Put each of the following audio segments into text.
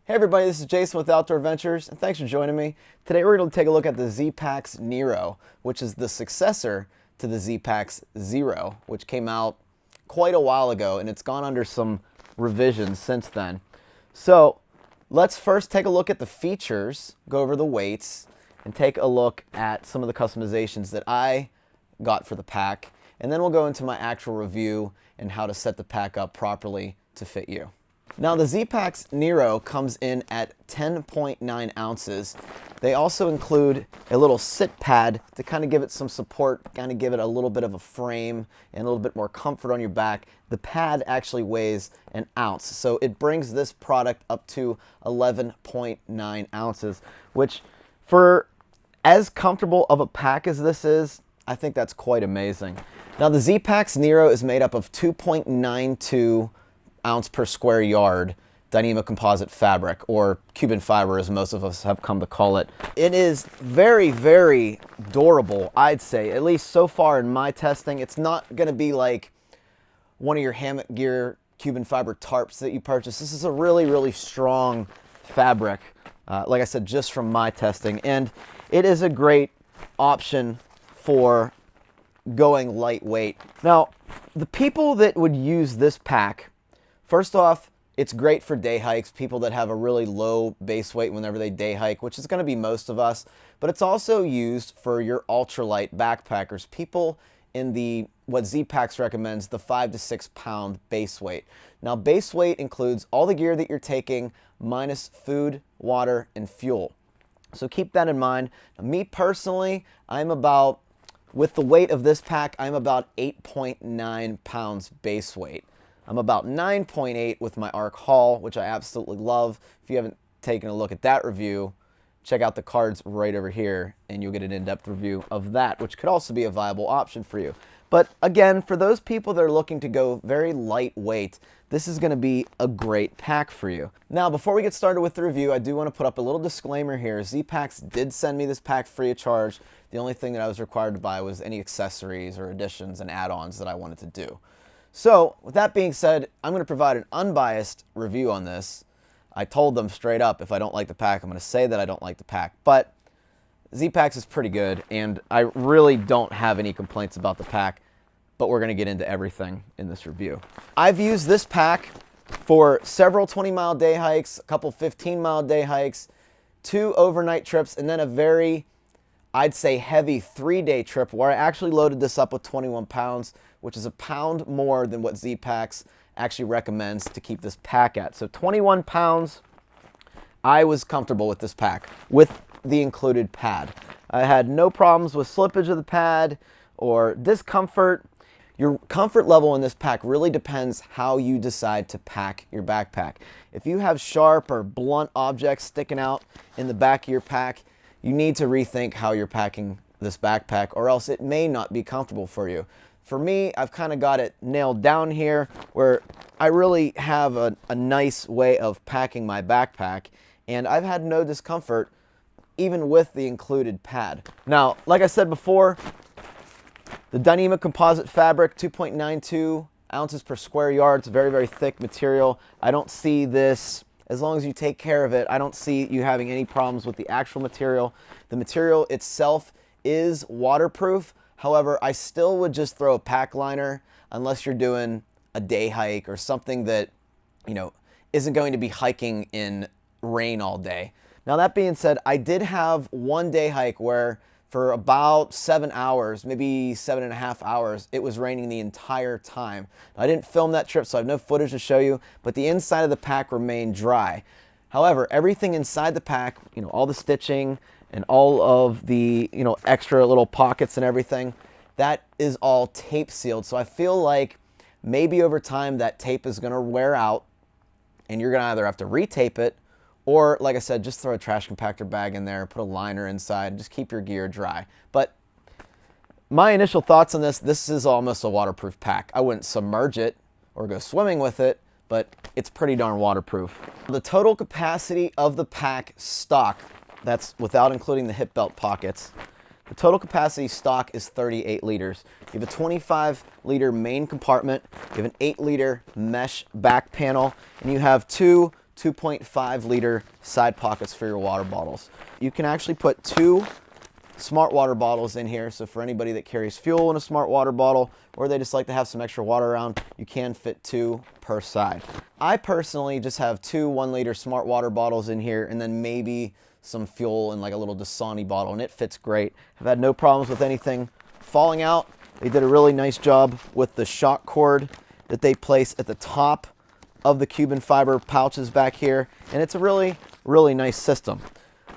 Hey everybody, this is Jason with Outdoor Adventures, and thanks for joining me. Today we're going to take a look at the Zpacks Nero, which is the successor to the Zpacks Zero, which came out quite a while ago, and it's gone under some revisions since then. So let's first take a look at the features, go over the weights, and take a look at some of the customizations that I got for the pack, and then we'll go into my actual review and how to set the pack up properly to fit you. Now the Zpacks Nero comes in at 10.9 ounces. They also include a little sit pad to kind of give it some support, kind of give it a little bit of a frame and a little bit more comfort on your back. The pad actually weighs an ounce, so it brings this product up to 11.9 ounces, which for as comfortable of a pack as this is, I think that's quite amazing. Now the Zpacks Nero is made up of 2.92 ounce per square yard Dyneema composite fabric, or Cuban fiber as most of us have come to call it. It is very, very durable, I'd say, at least so far in my testing. It's not going to be like one of your hammock gear Cuban fiber tarps that you purchase. This is a really, really strong fabric, like I said, just from my testing, and it is a great option for going lightweight. Now, the people that would use this pack, first off, it's great for day hikes, people that have a really low base weight whenever they day hike, which is going to be most of us, but it's also used for your ultralight backpackers, people in the, what Zpacks recommends, the 5 to 6 pound base weight. Now, base weight includes all the gear that you're taking minus food, water, and fuel. So keep that in mind. Now, me personally, with the weight of this pack, I'm about 8.9 pounds base weight. I'm about 9.8 with my Arc Haul, which I absolutely love. If you haven't taken a look at that review, check out the cards right over here, and you'll get an in-depth review of that, which could also be a viable option for you. But again, for those people that are looking to go very lightweight, this is going to be a great pack for you. Now, before we get started with the review, I do want to put up a little disclaimer here. Zpacks did send me this pack free of charge. The only thing that I was required to buy was any accessories or additions and add-ons that I wanted to do. So, with that being said, I'm going to provide an unbiased review on this. I told them straight up, if I don't like the pack, I'm going to say that I don't like the pack. But Zpacks is pretty good, and I really don't have any complaints about the pack, but we're going to get into everything in this review. I've used this pack for several 20-mile day hikes, a couple 15-mile day hikes, 2 overnight trips, and then a very, I'd say, heavy 3-day trip where I actually loaded this up with 21 pounds, which is a pound more than what Zpacks actually recommends to keep this pack at. So 21 pounds, I was comfortable with this pack, with the included pad. I had no problems with slippage of the pad or discomfort. Your comfort level in this pack really depends how you decide to pack your backpack. If you have sharp or blunt objects sticking out in the back of your pack, you need to rethink how you're packing this backpack, or else it may not be comfortable for you. For me, I've kind of got it nailed down here where I really have a nice way of packing my backpack, and I've had no discomfort even with the included pad. Now, like I said before, the Dyneema composite fabric, 2.92 ounces per square yard. It's a very, very thick material. I don't see this, as long as you take care of it, I don't see you having any problems with the actual material. The material itself is waterproof. However, I still would just throw a pack liner unless you're doing a day hike or something that, isn't going to be hiking in rain all day. Now, that being said, I did have one day hike where for about 7 hours, maybe 7.5 hours, it was raining the entire time. I didn't film that trip, so I have no footage to show you, but the inside of the pack remained dry. However, everything inside the pack, all the stitching and all of the, extra little pockets and everything, that is all tape sealed. So I feel like maybe over time that tape is going to wear out and you're going to either have to retape it, or, like I said, just throw a trash compactor bag in there, put a liner inside, just keep your gear dry. But my initial thoughts on this is almost a waterproof pack. I wouldn't submerge it or go swimming with it, but it's pretty darn waterproof. The total capacity of the pack stock, that's without including the hip belt pockets, the total capacity stock is 38 liters. You have a 25-liter main compartment, you have an 8-liter mesh back panel, and you have 2 2.5 liter side pockets for your water bottles. You can actually put 2 smart water bottles in here, so for anybody that carries fuel in a smart water bottle, or they just like to have some extra water around, you can fit 2 per side. I personally just have 2 1-liter smart water bottles in here, and then maybe some fuel in like a little Dasani bottle, and it fits great. I've had no problems with anything falling out. They did a really nice job with the shock cord that they place at the top of the Cuban fiber pouches back here, and it's a really, really nice system.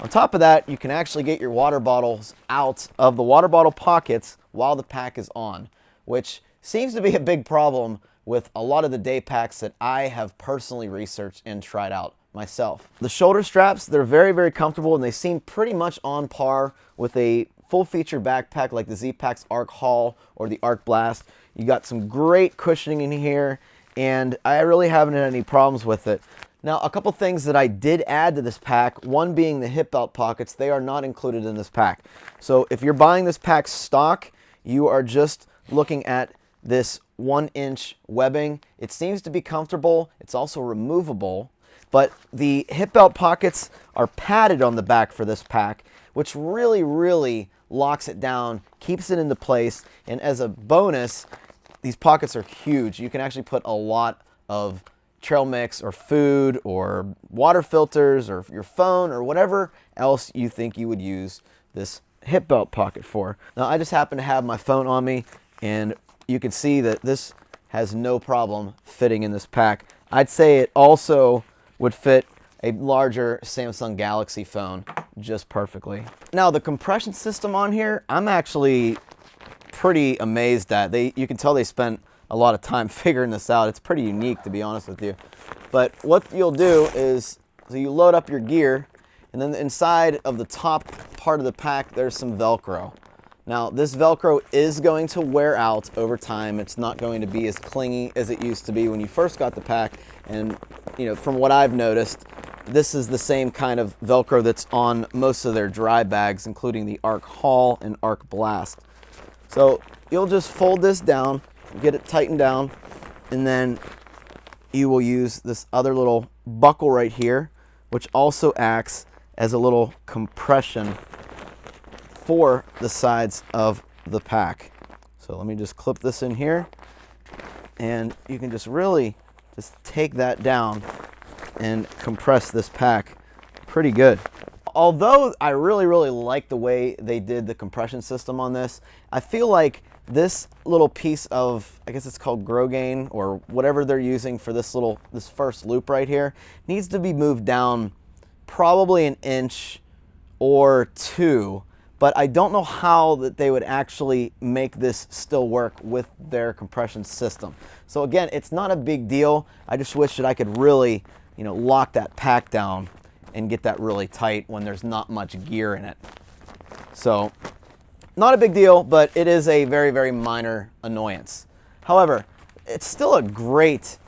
On top of that, you can actually get your water bottles out of the water bottle pockets while the pack is on, which seems to be a big problem with a lot of the day packs that I have personally researched and tried out myself. The shoulder straps, they're very, very comfortable, and they seem pretty much on par with a full-feature backpack like the Zpacks Arc Haul or the Arc Blast. You got some great cushioning in here, and I really haven't had any problems with it. Now, a couple things that I did add to this pack, one being the hip belt pockets. They are not included in this pack. So if you're buying this pack stock, you are just looking at this 1-inch webbing. It seems to be comfortable. It's also removable, but the hip belt pockets are padded on the back for this pack, which really, really locks it down, keeps it into place, and as a bonus, these pockets are huge. You can actually put a lot of trail mix or food or water filters or your phone or whatever else you think you would use this hip belt pocket for. Now, I just happen to have my phone on me, and you can see that this has no problem fitting in this pack. I'd say it also would fit a larger Samsung Galaxy phone just perfectly. Now, the compression system on here, I'm actually pretty amazed at. You can tell they spent a lot of time figuring this out. It's pretty unique, to be honest with you. But what you'll do is, so you load up your gear, and then inside of the top part of the pack, there's some Velcro. Now, this Velcro is going to wear out over time. It's not going to be as clingy as it used to be when you first got the pack. And, you know, from what I've noticed, this is the same kind of Velcro that's on most of their dry bags, including the Arc Haul and Arc Blast. So you'll just fold this down, get it tightened down, and then you will use this other little buckle right here, which also acts as a little compression for the sides of the pack. So let me just clip this in here, and you can just really just take that down and compress this pack pretty good. Although I really, really like the way they did the compression system on this, I feel like this little piece of, I guess it's called Grosgain or whatever they're using for this first loop right here, needs to be moved down probably 1 inch or 2, but I don't know how that they would actually make this still work with their compression system. So again, it's not a big deal. I just wish that I could really, you know, lock that pack down and get that really tight when there's not much gear in it. So not a big deal, but it is a very, very minor annoyance. However, it's still a great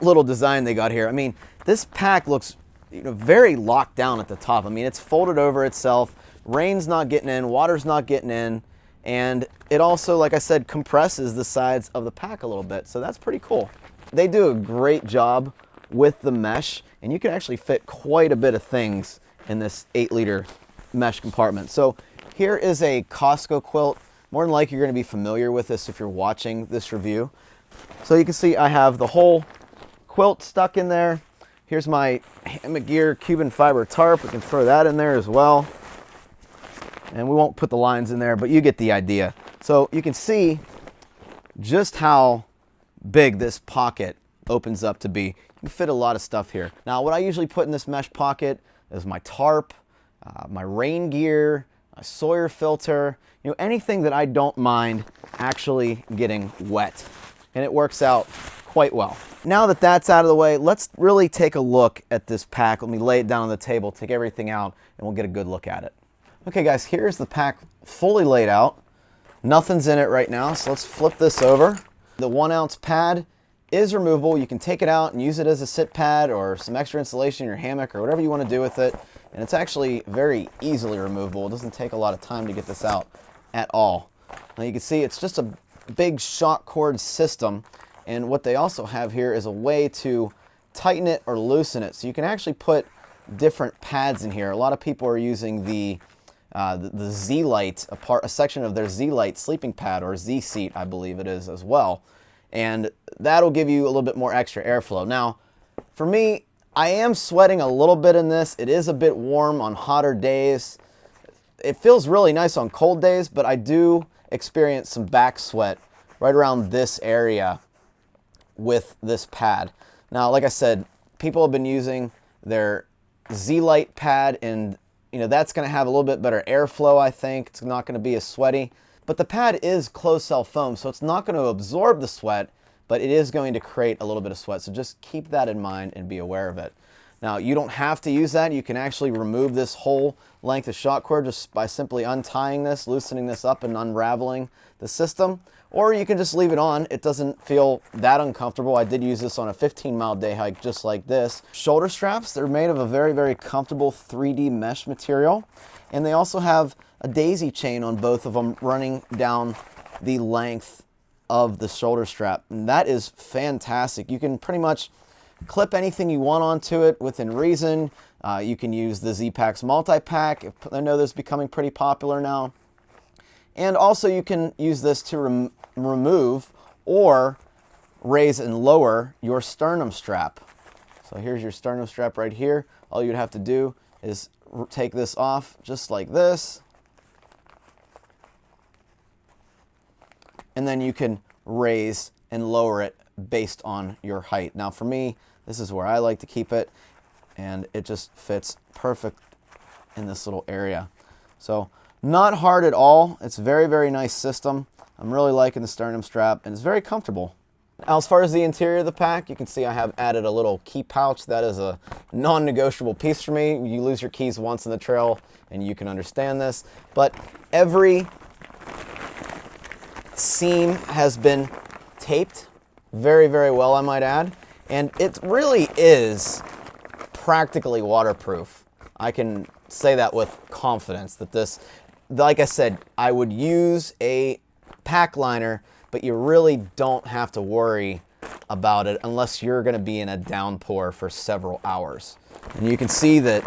little design they got here. I mean, this pack looks, you know, very locked down at the top. I mean, it's folded over itself. Rain's not getting in, water's not getting in, and it also, like I said, compresses the sides of the pack a little bit. So that's pretty cool. They do a great job with the mesh, and you can actually fit quite a bit of things in this 8-liter mesh compartment. So here is a Costco quilt. More than likely you're going to be familiar with this if you're watching this review. So you can see I have the whole quilt stuck in there. Here's my hammock gear Cuban fiber tarp. We can throw that in there as well. And we won't put the lines in there, but you get the idea. So you can see just how big this pocket opens up to be. You can fit a lot of stuff here. Now, what I usually put in this mesh pocket is my tarp, my rain gear, a Sawyer filter, you know, anything that I don't mind actually getting wet. And it works out quite well. Now that that's out of the way, let's really take a look at this pack. Let me lay it down on the table, take everything out, and we'll get a good look at it. Okay guys, here's the pack fully laid out. Nothing's in it right now, so let's flip this over. The 1-ounce pad is removable. You can take it out and use it as a sit pad or some extra insulation in your hammock or whatever you want to do with it. And it's actually very easily removable. It doesn't take a lot of time to get this out at all. Now you can see it's just a big shock cord system. And what they also have here is a way to tighten it or loosen it. So you can actually put different pads in here. A lot of people are using the Z-Light, a section of their Z-Light sleeping pad, or Z-Seat, I believe it is as well. And that'll give you a little bit more extra airflow. Now, for me, I am sweating a little bit in this. It is a bit warm on hotter days. It feels really nice on cold days, but I do experience some back sweat right around this area with this pad. Now, like I said, people have been using their Z-Light pad, and that's going to have a little bit better airflow, I think. It's not going to be as sweaty. But the pad is closed cell foam, so it's not going to absorb the sweat, but it is going to create a little bit of sweat. So just keep that in mind and be aware of it. Now, you don't have to use that. You can actually remove this whole length of shot cord just by simply untying this, loosening this up, and unraveling the system. Or you can just leave it on. It doesn't feel that uncomfortable. I did use this on a 15-mile day hike just like this. Shoulder straps, they're made of a very, very comfortable 3D mesh material. And they also have a daisy chain on both of them running down the length of the shoulder strap. And that is fantastic. You can pretty much clip anything you want onto it within reason. You can use the Zpacks multi-pack. I know this is becoming pretty popular now. And also you can use this to remove or raise and lower your sternum strap. So here's your sternum strap right here. All you'd have to do is take this off just like this. And then you can raise and lower it based on your height. Now for me, this is where I like to keep it, and it just fits perfect in this little area. So not hard at all. It's a very, very nice system. I'm really liking the sternum strap, and it's very comfortable. Now, as far as the interior of the pack, you can see I have added a little key pouch. That is a non-negotiable piece for me. You lose your keys once in the trail, and you can understand this. But every seam has been taped very, very well, I might add. And it really is practically waterproof. I can say that with confidence that this, like I said, I would use a pack liner, but you really don't have to worry about it unless you're going to be in a downpour for several hours. And you can see that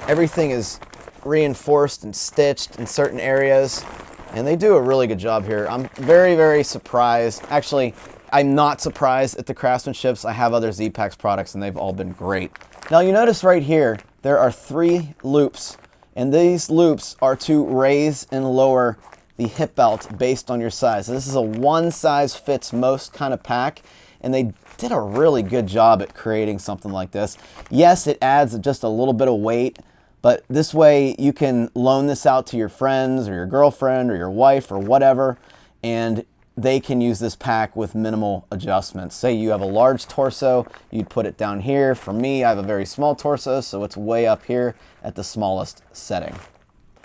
everything is reinforced and stitched in certain areas, and they do a really good job here. I'm very, very surprised. Actually, I'm not surprised at the craftsmanship. I have other Zpacks products and they've all been great. Now you notice right here, there are 3 loops, and these loops are to raise and lower the hip belt based on your size. So this is a one size fits most kind of pack, and they did a really good job at creating something like this. Yes, it adds just a little bit of weight, but this way you can loan this out to your friends or your girlfriend or your wife or whatever, and they can use this pack with minimal adjustments. Say you have a large torso, you'd put it down here. For me, I have a very small torso, so it's way up here at the smallest setting.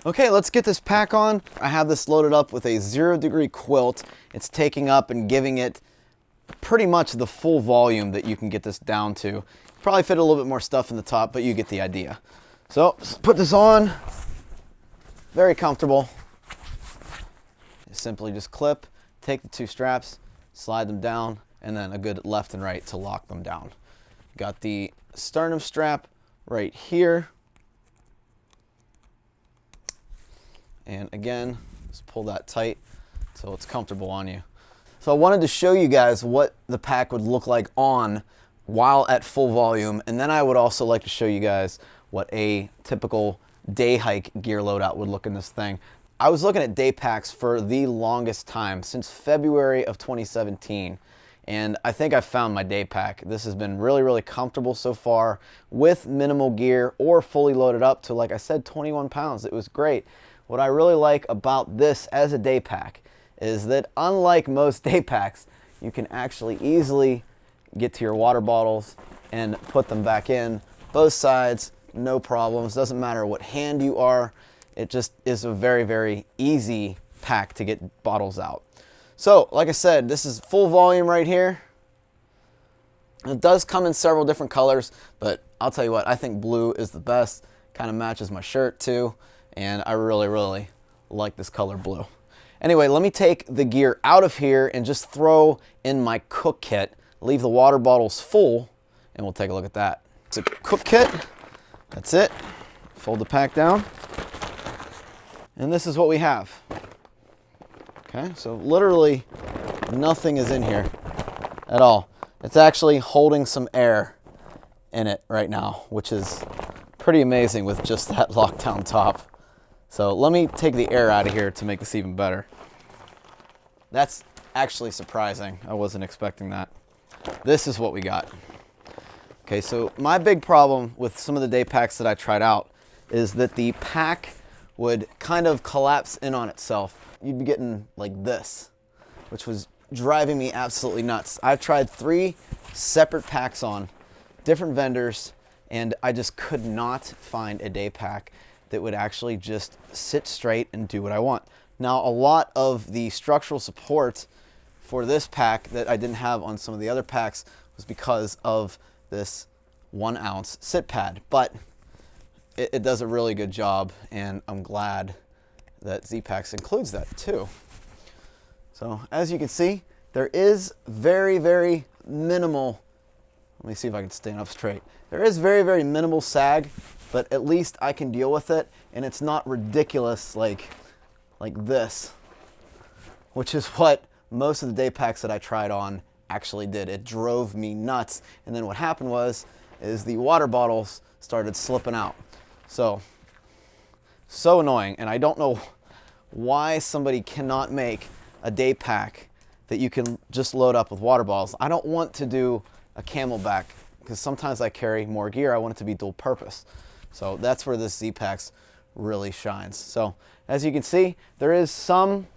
Okay, let's get this pack on. I have this loaded up with a 0-degree quilt. It's taking up and giving it pretty much the full volume that you can get this down to. Probably fit a little bit more stuff in the top, but you get the idea. So, put this on. Very comfortable. Simply just clip. Take the 2 straps, slide them down, and then a good left and right to lock them down. Got the sternum strap right here. And again, just pull that tight so it's comfortable on you. So I wanted to show you guys what the pack would look like on while at full volume, and then I would also like to show you guys what a typical day hike gear loadout would look in this thing. I was looking at day packs for the longest time, since February of 2017, and I think I found my day pack. This has been really, really comfortable so far with minimal gear or fully loaded up to, like I said, 21 pounds. It was great. What I really like about this as a day pack is that unlike most day packs, you can actually easily get to your water bottles and put them back in. Both sides, no problems. Doesn't matter what hand you are. It just is a very, very easy pack to get bottles out. So, like I said, this is full volume right here. It does come in several different colors, but I'll tell you what, I think blue is the best. Kind of matches my shirt too, and I really, really like this color blue. Anyway, let me take the gear out of here and just throw in my cook kit, leave the water bottles full, and we'll take a look at that. It's a cook kit. That's it. Fold the pack down. And this is what we have. Okay, so literally nothing is in here at all. It's actually holding some air in it right now, which is pretty amazing with just that lockdown top. So let me take the air out of here to make this even better. That's actually surprising. I wasn't expecting that. This is what we got. Okay, so my big problem with some of the day packs that I tried out is that the pack would kind of collapse in on itself. You'd be getting like this, which was driving me absolutely nuts. I've tried 3 separate packs on different vendors, and I just could not find a day pack that would actually just sit straight and do what I want. Now, a lot of the structural support for this pack that I didn't have on some of the other packs was because of this 1 ounce sit pad, but it does a really good job, and I'm glad that Zpacks includes that too. So as you can see, there is very, very minimal, let me see if I can stand up straight. There is very, very minimal sag, but at least I can deal with it, and it's not ridiculous like this, which is what most of the day packs that I tried on actually did. It drove me nuts, and then what happened is the water bottles started slipping out. So annoying, and I don't know why somebody cannot make a day pack that you can just load up with water bottles. I don't want to do a camelback because sometimes I carry more gear. I want it to be dual purpose. So that's where this Zpacks really shines. So as you can see, there is some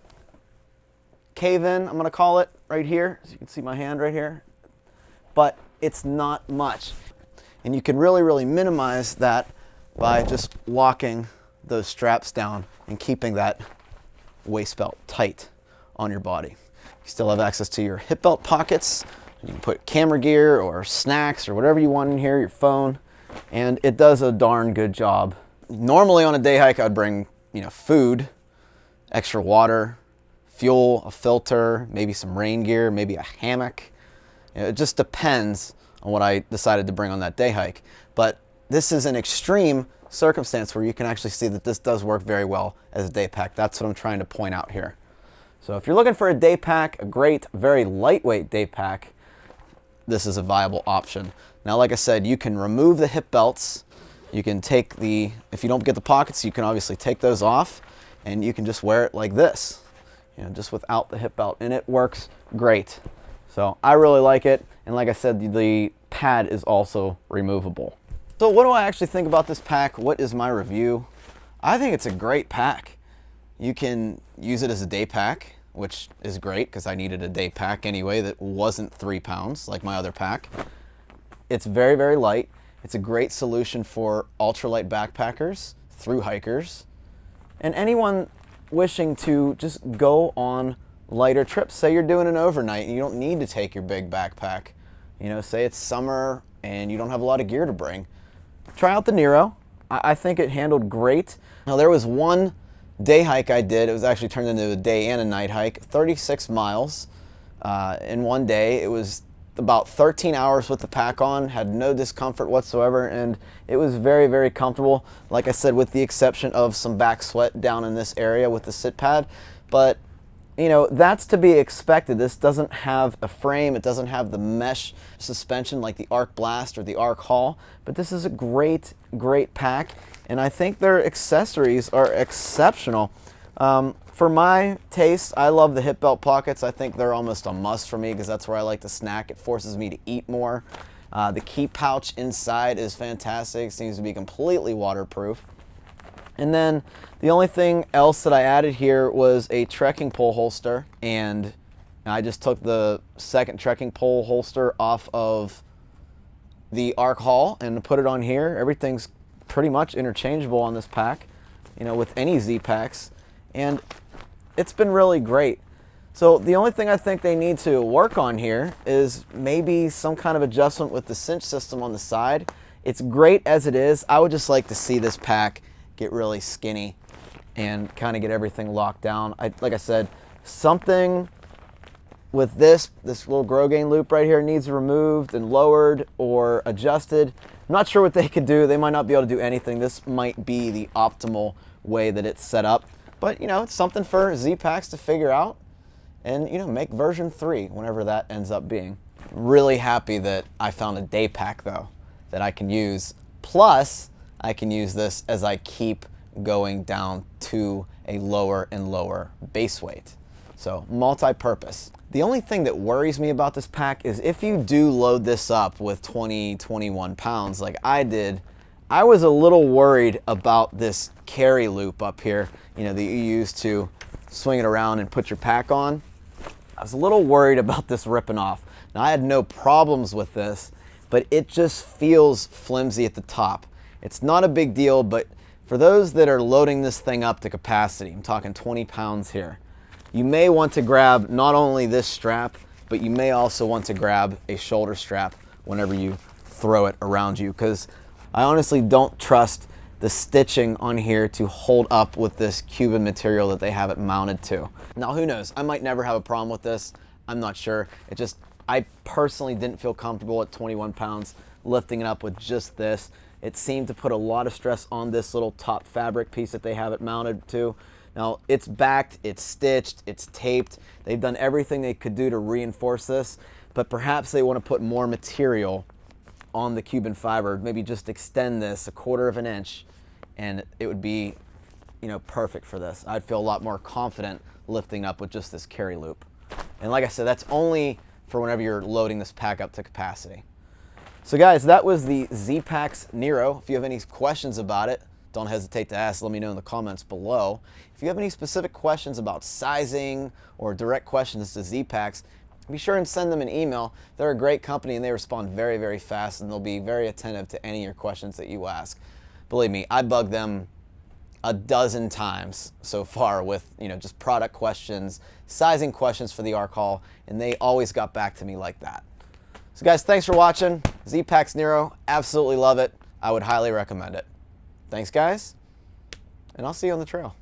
cave-in, I'm gonna call it, right here. As you can see my hand right here, but it's not much. And you can really, really minimize that by just locking those straps down and keeping that waist belt tight on your body. You still have access to your hip belt pockets. You can put camera gear or snacks or whatever you want in here, your phone, and it does a darn good job. Normally on a day hike, I'd bring, food, extra water, fuel, a filter, maybe some rain gear, maybe a hammock. It just depends on what I decided to bring on that day hike. But this is an extreme circumstance where you can actually see that this does work very well as a day pack. That's what I'm trying to point out here. So if you're looking for a day pack, a great, very lightweight day pack, this is a viable option. Now, like I said, you can remove the hip belts. You can take if you don't get the pockets, you can obviously take those off, and you can just wear it like this, just without the hip belt, and it works great. So I really like it, and like I said, the pad is also removable. So what do I actually think about this pack? What is my review? I think it's a great pack. You can use it as a day pack, which is great because I needed a day pack anyway that wasn't 3 pounds like my other pack. It's very, very light. It's a great solution for ultralight backpackers, thru hikers, and anyone wishing to just go on lighter trips. Say you're doing an overnight and you don't need to take your big backpack. Say it's summer and you don't have a lot of gear to bring. Try out the Nero. I think it handled great. Now, there was one day hike I did. It was actually turned into a day and a night hike, 36 miles in one day. It was about 13 hours with the pack on, had no discomfort whatsoever, and it was very, very comfortable. Like I said, with the exception of some back sweat down in this area with the sit pad. But, that's to be expected. This doesn't have a frame. It doesn't have the mesh suspension like the Arc Blast or the Arc Haul. But this is a great, great pack, and I think their accessories are exceptional. For my taste, I love the hip belt pockets. I think they're almost a must for me because that's where I like to snack. It forces me to eat more. The key pouch inside is fantastic. Seems to be completely waterproof. And then the only thing else that I added here was a trekking pole holster, and I just took the second trekking pole holster off of the Arc Haul and put it on here. Everything's pretty much interchangeable on this pack, with any Zpacks, and it's been really great. So the only thing I think they need to work on here is maybe some kind of adjustment with the cinch system on the side. It's great as it is. I would just like to see this pack get really skinny and kind of get everything locked down. Like I said, something with this little grow gain loop right here needs removed and lowered or adjusted. I'm not sure what they could do. They might not be able to do anything. This might be the optimal way that it's set up. But, you know, it's something for Zpacks to figure out and, you know, make version 3 whenever that ends up being. Really happy that I found a day pack, though, that I can use. Plus, I can use this as I keep going down to a lower and lower base weight. So, multi-purpose. The only thing that worries me about this pack is if you do load this up with 20, 21 pounds like I did, I was a little worried about this carry loop up here, you know, that you use to swing it around and put your pack on. I was a little worried about this ripping off. Now, I had no problems with this, but it just feels flimsy at the top. It's not a big deal, but for those that are loading this thing up to capacity, I'm talking 20 pounds here, you may want to grab not only this strap, but you may also want to grab a shoulder strap whenever you throw it around you, because I honestly don't trust the stitching on here to hold up with this Cuban material that they have it mounted to. Now, who knows? I might never have a problem with this. I'm not sure. I personally didn't feel comfortable at 21 pounds lifting it up with just this. It seemed to put a lot of stress on this little top fabric piece that they have it mounted to. Now, it's backed, it's stitched, it's taped. They've done everything they could do to reinforce this, but perhaps they want to put more material on the Cuban fiber, maybe just extend this 1/4 of an inch, and it would be, you know, perfect for this. I'd feel a lot more confident lifting up with just this carry loop. And like I said, that's only for whenever you're loading this pack up to capacity. So guys, that was the Zpacks Nero. If you have any questions about it, don't hesitate to ask. Let me know in the comments below. If you have any specific questions about sizing or direct questions to Zpacks, be sure and send them an email. They're a great company and they respond very, very fast, and they'll be very attentive to any of your questions that you ask. Believe me, I bugged them a dozen times so far with, you know, just product questions, sizing questions for the ARC haul, and they always got back to me like that. So guys, thanks for watching. Zpacks Nero, absolutely love it. I would highly recommend it. Thanks guys, and I'll see you on the trail.